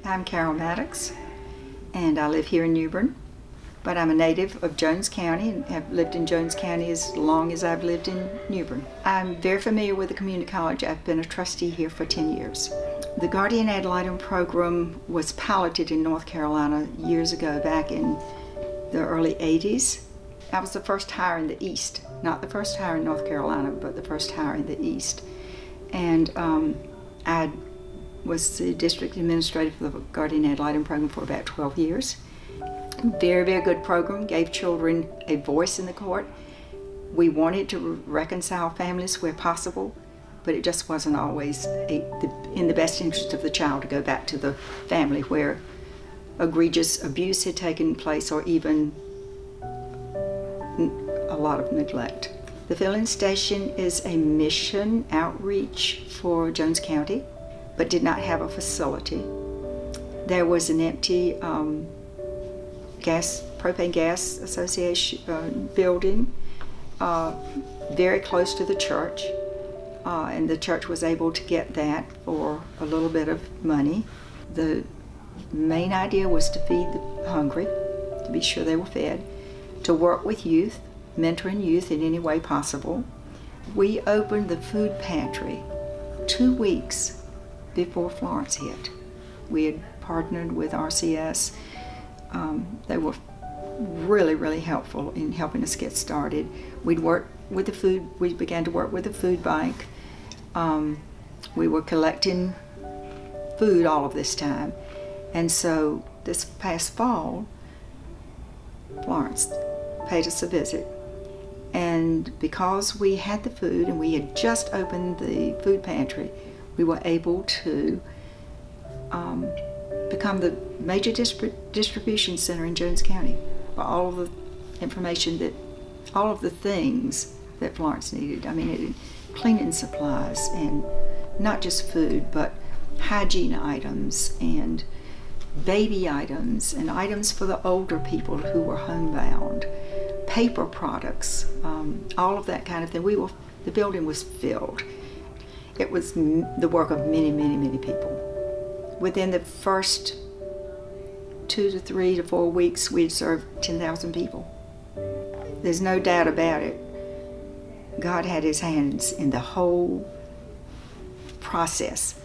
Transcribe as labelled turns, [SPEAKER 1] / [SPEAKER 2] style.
[SPEAKER 1] I'm Carol Mattocks, and I live here in New Bern, but I'm a native of Jones County and have lived in Jones County as long as I've lived in New Bern. I'm very familiar with the community college. I've been a trustee here for 10 years. The Guardian Ad Litem program was piloted in North Carolina years ago, back in the early 80s. I was the first hire in the East, not the first hire in North Carolina, but the first hire in the East. And I was the district administrator for the Guardian Ad Litem program for about 12 years. Very, very good program, gave children a voice in the court. We wanted to reconcile families where possible, but it just wasn't always in the best interest of the child to go back to the family where egregious abuse had taken place or even a lot of neglect. The filling station is a mission outreach for Jones County, but did not have a facility. There was an empty propane gas association building very close to the church, and the church was able to get that for a little bit of money. The main idea was to feed the hungry, to be sure they were fed, to work with youth, mentoring youth in any way possible. We opened the food pantry 2 weeks before Florence hit. We had partnered with RCS. They were really, really helpful in helping us get started. We began to work with the food bank. We were collecting food all of this time. And so this past fall, Florence paid us a visit. And because we had the food and we had just opened the food pantry, we were able to become the major distribution center in Jones County for all of the information all of the things that Florence needed. I mean, cleaning supplies, and not just food, but hygiene items and baby items and items for the older people who were homebound, paper products, all of that kind of thing. The building was filled. It was the work of many, many, many people. Within the first 2 to 3 to 4 weeks, we'd served 10,000 people. There's no doubt about it. God had His hands in the whole process.